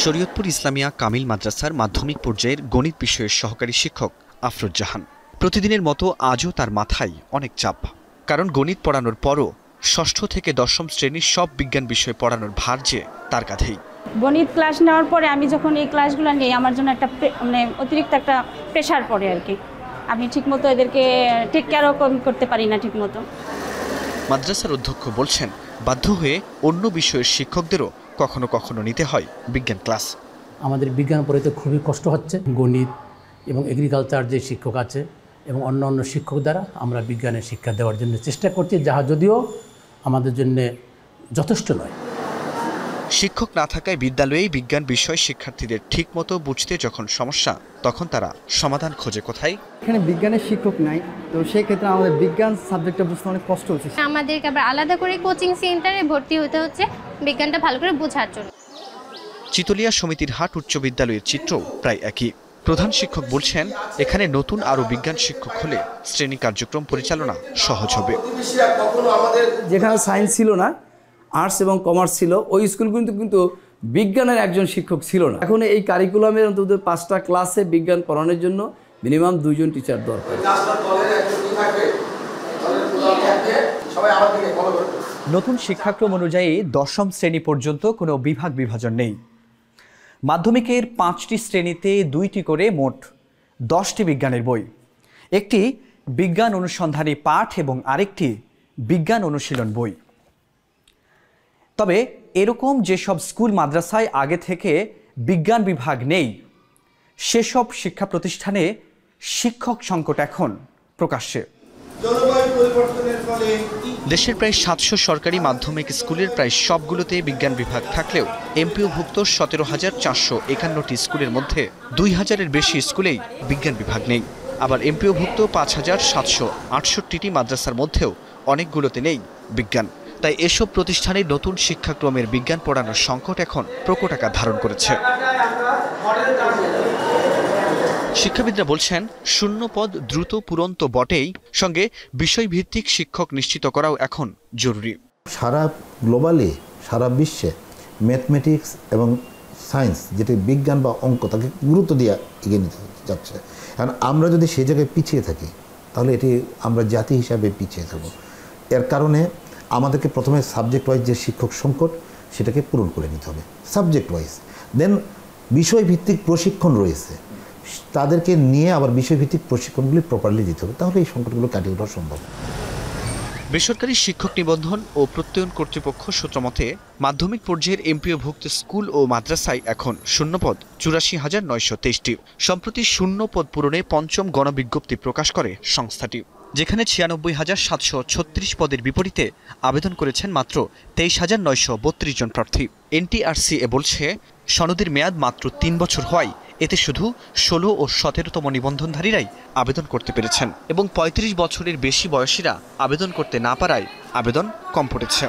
শরীয়তপুর ইসলামিয়া কামিল মাদ্রাসার মাধ্যমিক পর্যায়ের গণিত বিষয়ের সহকারী শিক্ষক আফরুজ্জাহান। প্রতিদিনের মতো আজও তার মাথায় অনেক চাপ, কারণ গণিত পড়ানোর পরও ষষ্ঠ থেকে দশম শ্রেণীর সব বিজ্ঞান বিষয় পড়ানোর ভার যে তার কাঁধেই। গণিত ক্লাস নেওয়ার পরে আমি যখন এই ক্লাসগুলো নিই, আমার জন্য একটা অতিরিক্ত একটা প্রেশার পড়ে আর কি। আমি ঠিকমতো এদেরকে টেক কেয়ারও করতে পারি না ঠিকমতো। মাদ্রাসার অধ্যক্ষ বলছেন, বাধ্য হয়ে অন্য বিষয়ের শিক্ষকদেরও কখনো কখনো নিতে হয় বিজ্ঞান ক্লাস। আমাদের বিজ্ঞান পড়াতে খুবই কষ্ট হচ্ছে। গণিত এবং এগ্রিকালচার যে শিক্ষক আছে এবং অন্য শিক্ষক দ্বারা আমরা বিজ্ঞানের শিক্ষা দেওয়ার জন্য চেষ্টা করছি, যাহা যদিও আমাদের জন্য যথেষ্ট নয়। শিক্ষক না থাকায় বিদ্যালয়েই বিজ্ঞান বিষয় শিক্ষার্থীদের ঠিকমতো বুঝতে যখন সমস্যা, তখন তারা সমাধান খোঁজে কোথায়? এখানে বিজ্ঞানের শিক্ষক নাই, তো সেই ক্ষেত্রে আমাদের বিজ্ঞান সাবজেক্টটা বুঝতে অনেক কষ্ট হচ্ছে। আমাদেরকে আবার আলাদা করে কোচিং সেন্টারে ভর্তি হতে হচ্ছে বিজ্ঞানটা ভালো করে বোঝার জন্য। চিতলিয়া সমিতির হাট উচ্চ বিদ্যালয়ের চিত্র প্রায় একই। প্রধান শিক্ষক বলছেন, এখানে নতুন আরও বিজ্ঞান শিক্ষক হলে শ্রেণী কার্যক্রম পরিচালনা সহজ হবে। যেখানে সায়েন্স ছিল না, আর্টস এবং কমার্স ছিল, ওই স্কুলগুলো কিন্তু বিজ্ঞানের একজন শিক্ষক ছিল না। এখন এই কারিকুলামের অন্তত 5টা ক্লাসে বিজ্ঞান পড়ানোর জন্য মিনিমাম 2 জন টিচার দরকার। নতুন শিক্ষাক্রম অনুযায়ী দশম শ্রেণী পর্যন্ত কোনো বিভাগ বিভাজন নেই। মাধ্যমিকের 5টি শ্রেণীতে 2টি করে মোট 10টি বিজ্ঞানের বই, একটি বিজ্ঞান অনুসন্ধানী পাঠ এবং আরেকটি বিজ্ঞান অনুশীলন বই। তবে এরকম যেসব স্কুল মাদ্রাসায় আগে থেকে বিজ্ঞান বিভাগ নেই, সেসব শিক্ষা প্রতিষ্ঠানে শিক্ষক সংকট এখন প্রকাশ্যে। দেশের প্রায় 700 সরকারি মাধ্যমিক স্কুলের প্রায় সবগুলোতে বিজ্ঞান বিভাগ থাকলেও এমপিওভুক্ত 17,451টি স্কুলের মধ্যে 2000-এর বেশি স্কুলেই বিজ্ঞান বিভাগ নেই। আবার এমপিওভুক্ত 5,768টি মাদ্রাসার মধ্যেও অনেকগুলোতে নেই বিজ্ঞান। তাই এসব প্রতিষ্ঠানে নতুন শিক্ষাক্রমের বিজ্ঞান পড়ানোর সংকট এখন প্রকট আকার ধারণ করেছে। শিক্ষাবিদরা বলছেন, শূন্য পদ দ্রুত পূরণ তো বটেই, সঙ্গে বিষয়ভিত্তিক শিক্ষক নিশ্চিত করাও এখন জরুরি। সারা গ্লোবালি, সারা বিশ্বে ম্যাথমেটিক্স এবং সায়েন্স, যেটি বিজ্ঞান বা অঙ্ক, তাকে গুরুত্ব দিয়ে এগিয়ে নিতে যাচ্ছে। কারণ আমরা যদি সেই জায়গায় পিছিয়ে থাকি, তাহলে এটি আমরা জাতি হিসাবে পিছিয়ে থাকব। এর কারণে আমাদেরকে প্রথমে সাবজেক্ট ওয়াইজ যে শিক্ষক সংকট, সেটাকে পূরণ করে নিতে হবে সাবজেক্ট ওয়াইজ। দেন বিষয়ভিত্তিক প্রশিক্ষণ রয়েছে, তাদেরকে নিয়ে আবার বিষয়ভিত্তিক প্রশিক্ষণগুলি প্রপারলি দিতে হবে, তাহলে এই সংকটগুলো কাটিয়ে ওঠা সম্ভব। বেসরকারি শিক্ষক নিবন্ধন ও প্রত্যয়ন কর্তৃপক্ষ সূত্রমতে মাধ্যমিক পর্যায়ের এমপিওভুক্ত স্কুল ও মাদ্রাসায় এখন শূন্যপদ 84,923টি। সম্প্রতি শূন্যপদ পূরণে 5ম গণবিজ্ঞপ্তি প্রকাশ করে সংস্থাটি, যেখানে 96,736 পদের বিপরীতে আবেদন করেছেন মাত্র 23,932 জন প্রার্থী। এনটিআরসি বলছে, সনদের মেয়াদ মাত্র 3 বছর হওয়ায় এতে শুধু 16 ও 17তম নিবন্ধনধারীরাই আবেদন করতে পেরেছেন এবং 35 বছরের বেশি বয়সীরা আবেদন করতে না পারায় আবেদন কম পড়েছে।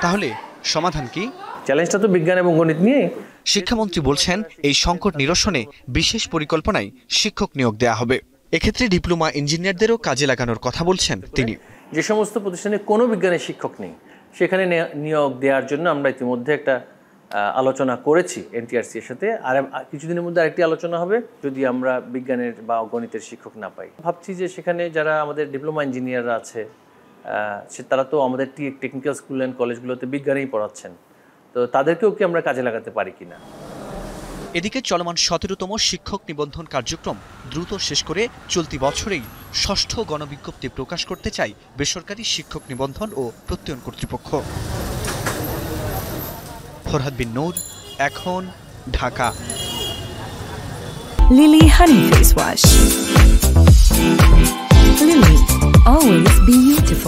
তাহলে সমাধান কি? চ্যালেঞ্জটা তো বিজ্ঞান এবং গণিত নিয়ে। শিক্ষামন্ত্রী বলছেন, এই সংকট নিরসনে বিশেষ পরিকল্পনায় শিক্ষক নিয়োগ দেওয়া হবে। এক্ষেত্রে ডিপ্লোমা ইঞ্জিনিয়ারদেরও কাজে লাগানোর কথা বলছেন তিনি। যে সমস্ত প্রতিষ্ঠানে কোনো বিজ্ঞানের শিক্ষক নেই, সেখানে নিয়োগ দেওয়ার জন্য আমরা ইতিমধ্যে একটা আলোচনা করেছি এনটিআরসি এর সাথে। আর কিছুদিনের মধ্যে আরেকটি আলোচনা হবে যদি আমরা বিজ্ঞানের বা গণিতের শিক্ষক না পাই। ভাবছি যে সেখানে যারা আমাদের ডিপ্লোমা ইঞ্জিনিয়াররা আছে, তারা তো আমাদের টেকনিক্যাল স্কুল অ্যান্ড কলেজগুলোতে বিজ্ঞানেই পড়াচ্ছেন, তো তাদেরকেও কি আমরা কাজে লাগাতে পারি কিনা। এদিকে চলমান 17তম শিক্ষক নিবন্ধন কার্যক্রম দ্রুত শেষ করে চলতি বছরেই 6ষ্ঠ গণবিজ্ঞপ্তি প্রকাশ করতে চায় বেসরকারি শিক্ষক নিবন্ধন ও প্রত্যয়ন কর্তৃপক্ষ। ফরহাদ বিন নূর, এখন, Dhaka. Lily Honey Face Wash. Lily, always be beautiful.